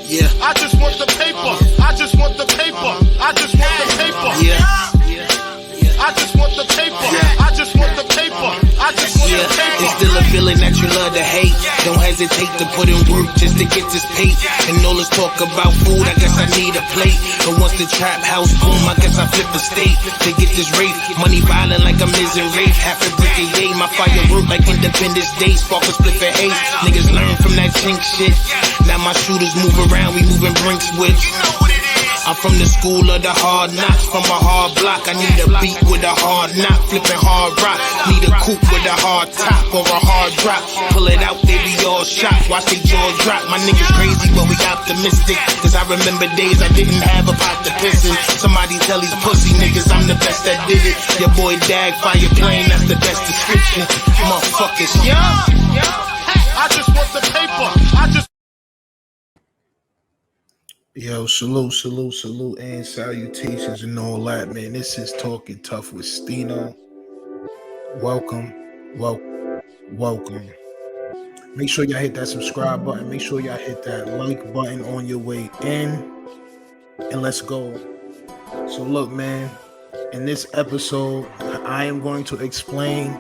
Yeah. I just want the paper. I just want the paper. I just want the paper. Yeah. I just want the paper. I just want the paper. I just want the paper. It's still a feeling that you love to hate. Don't hesitate to put in work just to get this pay. And all this talk about food, I guess I need a plate. But once the trap house boom, I guess I flip a state to get this rape. Money violent like I'm in rape. Half a brick a yay. My firework like Independence Day. Spark a split for hate. Niggas learn from that chink shit. Now my shooters move around, we moving brinks with. I'm from the school of the hard knocks, from a hard block. I need a beat with a hard knock, flipping hard rock. Need a coupe with a hard top or a hard drop. Pull it out, they be all shocked, watch they jaws drop. My niggas crazy, but we optimistic. Cause I remember days I didn't have a pot to piss in. Somebody tell these pussy niggas I'm the best that did it. Your boy Dag, fire plane, that's the best description. Motherfuckers, yeah. I just want the paper. I just. Yo, salute, and salutations and all that, man. This is Talking Tough with STEENO. Welcome. Make sure y'all hit that subscribe button. Make sure y'all hit that like button on your way in. And let's go. So look, man, in this episode, I am going to explain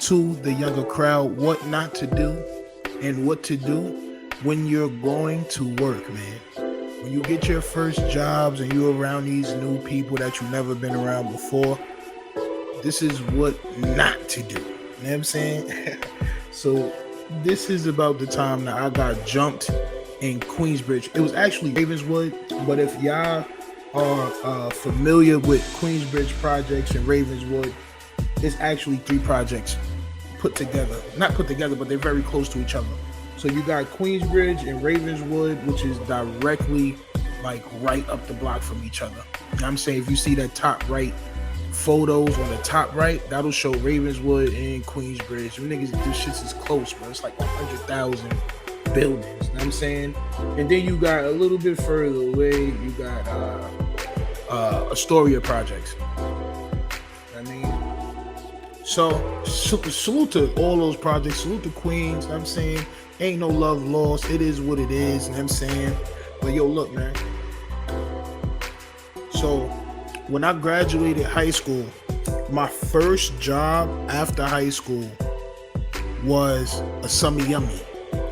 to the younger crowd what not to do and what to do when you're going to work, man. When you get your first jobs and you're around these new people that you've never been around before, this is what not to do. You know what I'm saying? So this is about the time that I got jumped in Queensbridge. It was actually Ravenswood, but if y'all are familiar with Queensbridge projects and Ravenswood, it's actually 3 projects put together. Not put together, but they're very close to each other. So you got Queensbridge and Ravenswood, which is directly like right up the block from each other. You know what I'm saying? If you see that top right photos on the top right, that'll show Ravenswood and Queensbridge. You niggas, this shit is close, bro. It's like 100,000 buildings. You know what I'm saying? And then you got a little bit further away, you got Astoria projects. You know what I mean? So salute to all those projects. Salute to Queens. You know what I'm saying? Ain't no love lost. It is what it is. You know what I'm saying? But yo, look, man. So when I graduated high school, my first job after high school was a Summer Yummy.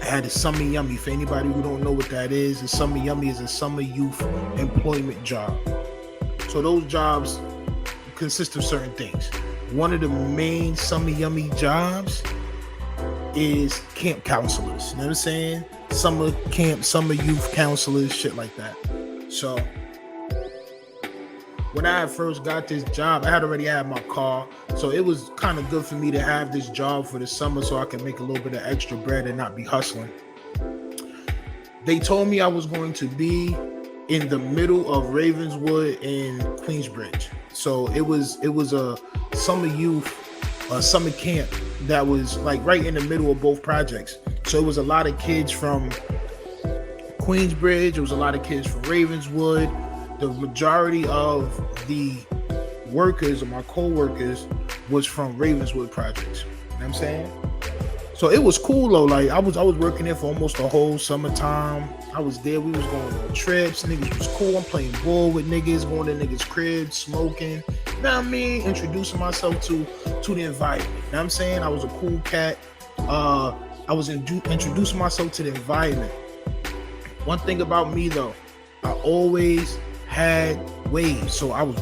I had a Summer Yummy. For anybody who don't know what that is, a Summer Yummy is a summer youth employment job. So those jobs consist of certain things. One of the main Summer Yummy jobs is camp counselors. You know what I'm saying? Summer camp, summer youth counselors, shit like that. So when I first got this job, I had already had my car. So it was kind of good for me to have this job for the summer so I can make a little bit of extra bread and not be hustling. They told me I was going to be in the middle of Ravenswood and Queensbridge. So it was a summer youth, summer camp that was like right in the middle of both projects. So it was a lot of kids from Queensbridge. It was a lot of kids from Ravenswood. The majority of the workers or my co-workers was from Ravenswood projects. You know what I'm saying? So it was cool though. Like I was working there for almost the whole summertime. I was there. We was going on trips. Niggas was cool. I'm playing ball with niggas, going to niggas' cribs, smoking. You know what I mean? Introducing myself to the environment. You know what I'm saying? I was a cool cat. I was introducing myself to the environment. One thing about me though, I always had waves. So I was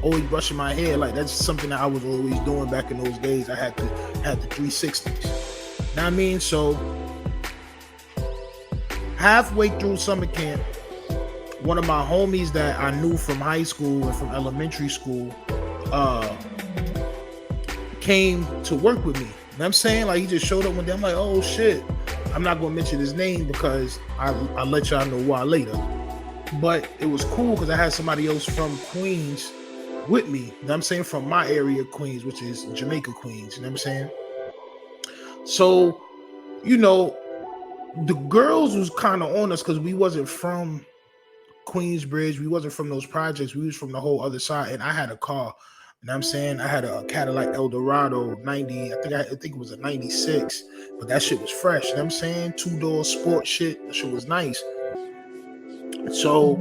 always brushing my hair. Like that's something that I was always doing back in those days. I had the 360s. You know what I mean? So halfway through summer camp, one of my homies that I knew from high school and from elementary school came to work with me. You know what I'm saying? Like he just showed up one day. I'm like, oh shit. I'm not gonna mention his name because I'll let y'all know why later. But it was cool because I had somebody else from Queens with me. You know what I'm saying? From my area of Queens, which is Jamaica, Queens. You know what I'm saying? So, you know, the girls was kind of on us because we wasn't from Queensbridge. We wasn't from those projects. We was from the whole other side. And I had a car. You know what I'm saying? I had a Cadillac Eldorado 90. I think it was a 96. But that shit was fresh. You know what I'm saying? 2-door sport shit. That shit was nice. So,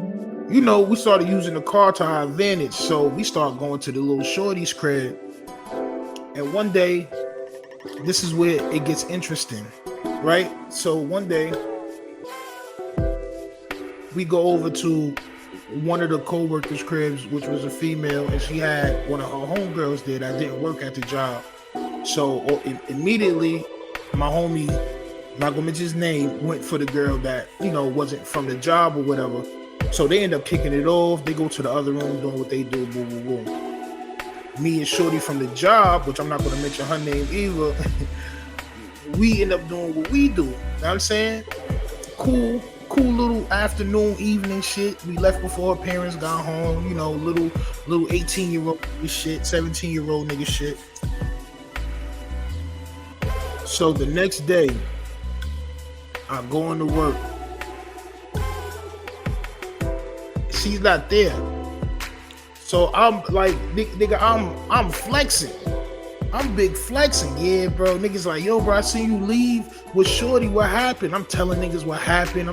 you know, we started using the car to our advantage. So we started going to the little shorty's crib. And one day, this is where it gets interesting, right? So one day, we go over to one of the co-workers' cribs, which was a female, and she had one of her homegirls there that didn't work at the job. So immediately, my homie, not gonna mention his name, went for the girl that, you know, wasn't from the job or whatever. So they end up kicking it off. They go to the other room doing what they do, boom, boom, boom. Me and Shorty from the job, which I'm not gonna mention her name either, we end up doing what we do. You know what I'm saying? Cool little afternoon, evening shit. We left before our parents got home, you know, little 18-year-old nigga shit, 17-year-old nigga shit. So the next day, I go into work. She's not there. So I'm like, nigga, I'm flexing. I'm big flexing. Yeah, bro. Niggas like, yo, bro, I seen you leave with Shorty. What happened? I'm telling niggas what happened.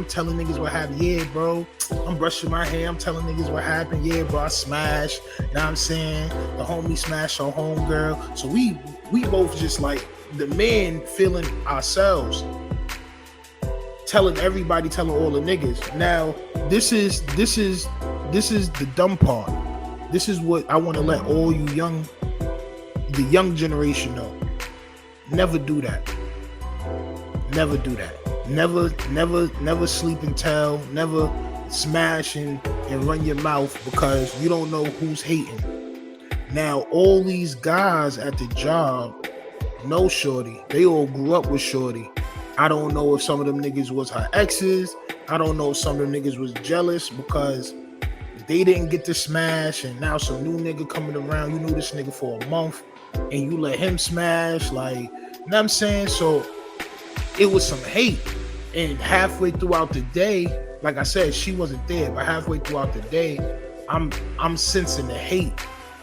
Yeah, bro. I'm brushing my hair. I'm telling niggas what happened. Yeah, bro, I smashed. You know what I'm saying? The homie smashed her homegirl. So we both just like the men feeling ourselves. Telling everybody, telling all the niggas. Now, this is the dumb part. This is what I want to let all you the young generation know. Never do that. Never do that. Never sleep and tell. Never smash and run your mouth because you don't know who's hating. Now, all these guys at the job know Shorty. They all grew up with Shorty. I don't know if some of them niggas was her exes. I don't know if some of them niggas was jealous because they didn't get to smash and now some new nigga coming around. You knew this nigga for a month and you let him smash, like, you know what I'm saying? So it was some hate. And halfway throughout the day, like I said, she wasn't there, but halfway throughout the day, I'm sensing the hate.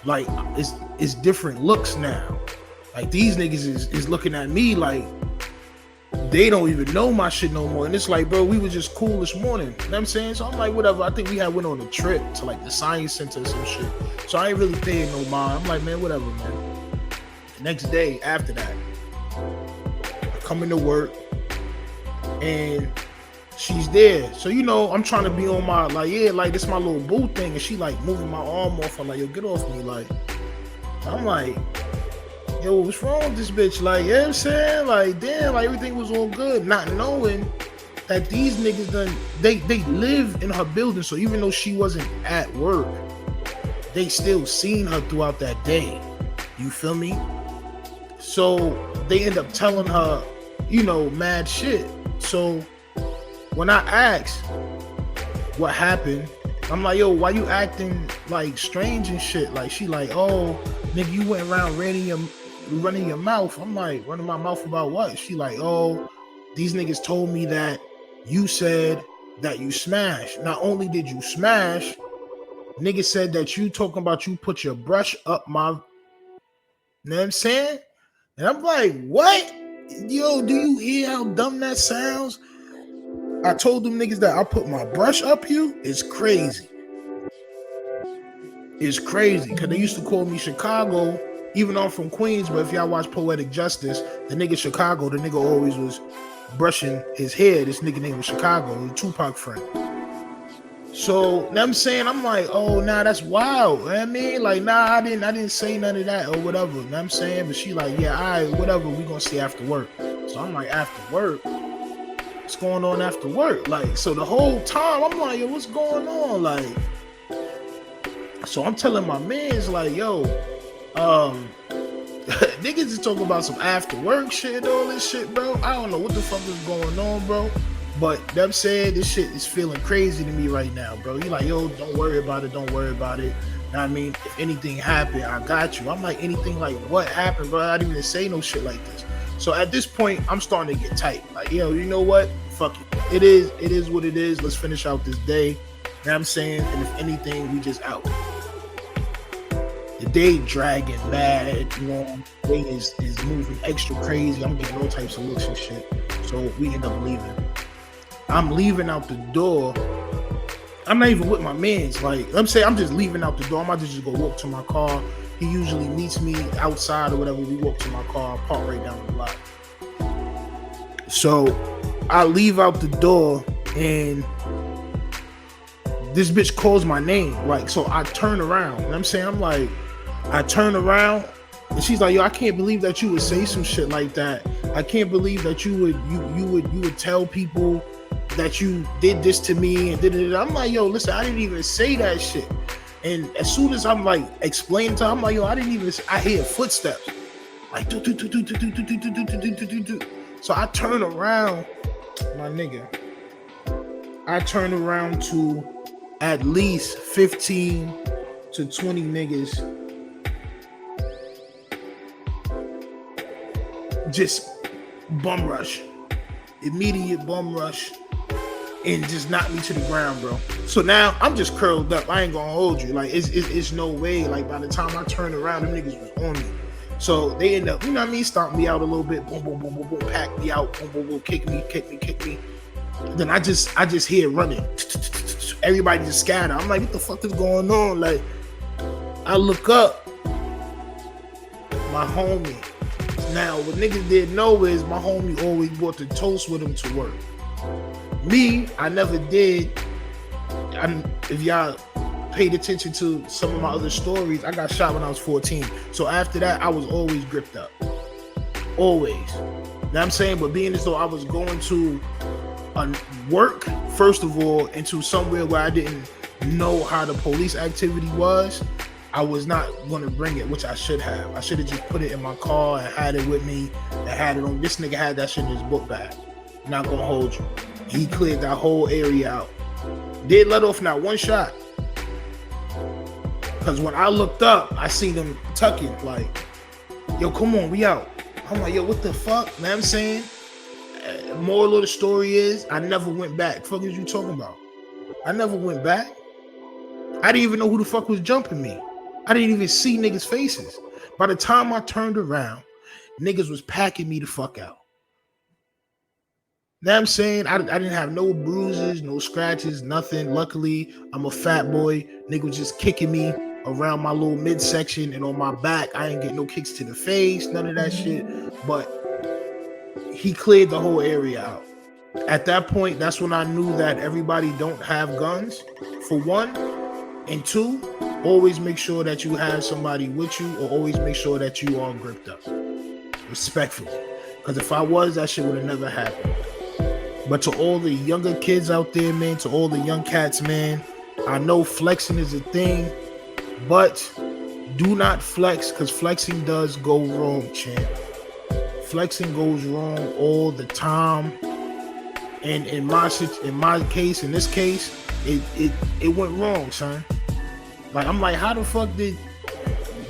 Like it's different looks now. Like these niggas is looking at me like they don't even know my shit no more. And it's like, bro, we were just cool this morning. You know what I'm saying? So I'm like, whatever. I think we had went on a trip to like the science center or some shit. So I ain't really paying no mind. I'm like, man, whatever, man. The next day after that, I come into work and she's there. So, you know, I'm trying to be on my, like, yeah, like this my little boo thing. And she like moving my arm off. I'm like, yo, get off me. Like, I'm like, yo, what's wrong with this bitch? Like, you know what I'm saying? Like, damn, like everything was all good. Not knowing that these niggas they live in her building. So even though she wasn't at work, they still seen her throughout that day. You feel me? So they end up telling her, you know, mad shit. So when I asked what happened, I'm like, yo, why you acting like strange and shit? Like, she like, oh, nigga, you went around running your mouth. I'm like, running my mouth about what? She like, oh, these niggas told me that you said that you smashed. Not only did you smash, niggas said that you talking about you put your brush up my, you know what I'm saying? And I'm like, what? Yo, do you hear how dumb that sounds? I told them niggas that I put my brush up you. It's crazy. It's crazy. Because they used to call me Chicago, even though I'm from Queens. But if y'all watch Poetic Justice, the nigga Chicago, the nigga always was brushing his hair. This nigga name was Chicago, the Tupac friend. So, you know what I'm saying? I'm like, oh, nah, that's wild. You know what I mean? Like, nah, I didn't say none of that or whatever. You know what I'm saying? But she like, yeah, all right, whatever. We gonna see after work. So I'm like, after work? What's going on after work? Like, so the whole time I'm like, yo, what's going on? Like, so I'm telling my mans like, yo, niggas is talking about some after work shit and all this shit, bro. I don't know what the fuck is going on, bro. But them saying this shit is feeling crazy to me right now, bro. You like, yo, don't worry about it. Don't worry about it. You know what I mean? If anything happened, I got you. I'm like, anything like what happened, bro? I didn't even say no shit like this. So at this point, I'm starting to get tight. Like, yo, you know what? Fuck it. It is what it is. Let's finish out this day. You know what I'm saying? And if anything, we just out. The day dragging mad, you know, day is moving extra crazy. I'm getting all types of looks and shit. So we end up leaving. I'm leaving out the door. I'm not even with my mans. Like, I'm saying, I'm just leaving out the door. I'm about to just go walk to my car. He usually meets me outside or whatever. We walk to my car, park right down the block. So I leave out the door and this bitch calls my name. Like, so I turn around. And I'm saying, I'm like, I turn around and she's like, yo, I can't believe that you would say some shit like that. I can't believe that you would tell people that you did this to me and did it. I'm like, yo, listen, I didn't even say that shit. And as soon as I'm like explaining to her, I'm like, yo, I didn't even. I hear footsteps, like do. So I turn around, my nigga. I turn around to at least 15 to 20 niggas, just bum rush, immediate bum rush. And just knocked me to the ground, bro. So now I'm just curled up. I ain't gonna hold you. Like it's no way. Like by the time I turned around, them niggas was on me. So they end up, you know what I mean, stomp me out a little bit, boom, boom, boom, boom, boom, pack me out, boom, boom, boom, kick me. Then I just hear running. Everybody just scatter. I'm like, what the fuck is going on? Like, I look up, my homie. Now what niggas didn't know is my homie always brought the toast with him to work. Me, I never did. If y'all paid attention to some of my other stories, I got shot when I was 14. So after that, I was always gripped up. Always. You know what I'm saying? But being as though I was going to work, first of all, into somewhere where I didn't know how the police activity was, I was not going to bring it, which I should have. I should have just put it in my car and had it with me and had it on. This nigga had that shit in his book bag. Not going to hold you. He cleared that whole area out. Did let off not one shot. Because when I looked up, I seen them tucking like, yo, come on, we out. I'm like, yo, what the fuck? You know what I'm saying? Moral of the story is, I never went back. Fuck is you talking about? I never went back. I didn't even know who the fuck was jumping me. I didn't even see niggas' faces. By the time I turned around, niggas was packing me the fuck out. Know what I'm saying? I didn't have no bruises, no scratches, nothing. Luckily, I'm a fat boy. Nigga was just kicking me around my little midsection and on my back. I ain't get no kicks to the face, none of that shit. But he cleared the whole area out. At that point, that's when I knew that everybody don't have guns, for one. And two, always make sure that you have somebody with you, or always make sure that you are gripped up. Respectfully. Because if I was, that shit would have never happened. But to all the younger kids out there, man, to all the young cats, man, I know flexing is a thing, but do not flex, because flexing does go wrong, champ. Flexing goes wrong all the time. And in this case, it went wrong, son. Like, I'm like, how the fuck did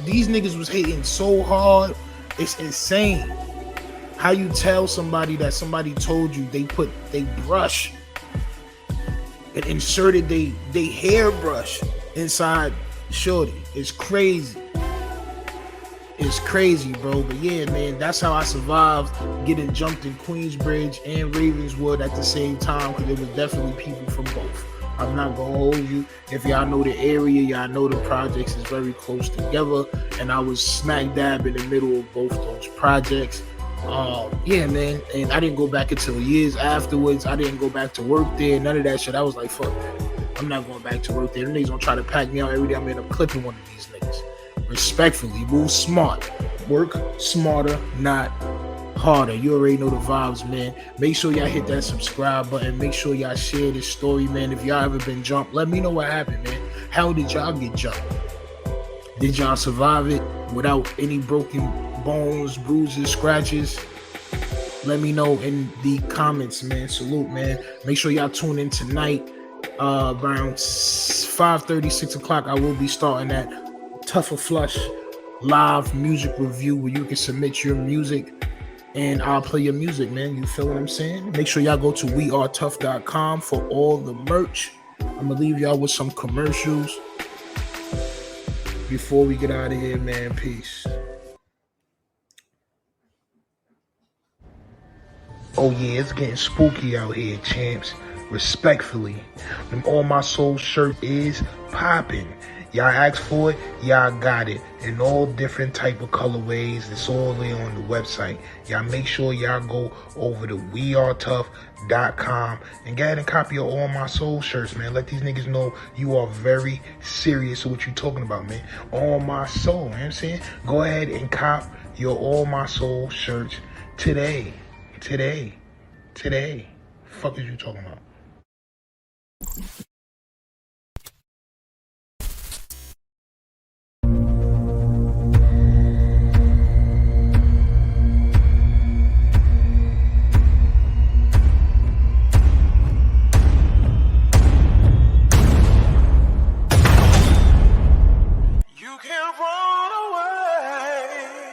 these niggas was hating so hard? It's insane. How you tell somebody that somebody told you they brush and inserted they hairbrush inside shorty. It's crazy. It's crazy, bro. But yeah, man, that's how I survived getting jumped in Queensbridge and Ravenswood at the same time, because there was definitely people from both. I'm not gonna hold you. If y'all know the area, y'all know the projects is very close together, and I was smack dab in the middle of both those projects. Yeah, man, and I didn't go back until years afterwards. I didn't go back to work there, none of that shit. I was like, fuck that. I'm not going back to work there. Them niggas gonna try to pack me out every day. I'm end up clipping one of these niggas. Respectfully, move smart. Work smarter, not harder. You already know the vibes, man. Make sure y'all hit that subscribe button. Make sure y'all share this story, man. If y'all ever been jumped, let me know what happened, man. How did y'all get jumped? Did y'all survive it without any broken bones, bruises, scratches? Let me know in the comments, man. Salute, man. Make sure y'all tune in tonight around 5:30, 6 o'clock. I will be starting that Tougher Flush live music review where you can submit your music and I'll play your music, man. You feel what I'm saying? Make sure y'all go to wearetough.com for all the merch. I'm gonna leave y'all with some commercials before we get out of here, man. Peace. Oh yeah, it's getting spooky out here, champs. Respectfully, them All My Soul shirt is popping. Y'all asked for it, y'all got it. In all different type of colorways. It's all there on the website. Y'all make sure y'all go over to wearetough.com and go ahead and copy your All My Soul shirts, man. Let these niggas know you are very serious with what you talking about, man. All My Soul, you know what I'm saying? Go ahead and cop your All My Soul shirts today. Fuck is you talking about?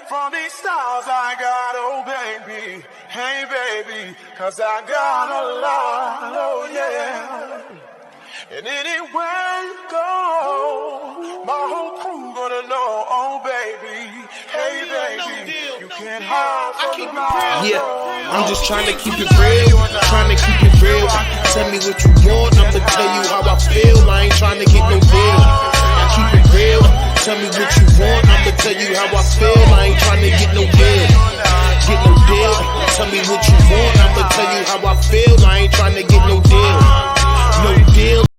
From these stars I got, oh baby, hey baby, 'cause I got a lot, oh yeah. And anywhere you go, my whole crew gonna know, oh baby, hey baby, you can't hide from the light. Yeah, I'm just trying to keep it real, trying to keep it real. Tell me what you want, I'ma tell you how I feel. I ain't trying to get no deal. I keep it real. Tell me what you want, I'ma tell you how I feel. I ain't trying to get no deal. Get no deal. Tell me what you want, I'ma tell you how I feel. I ain't trying to get no deal. No deal.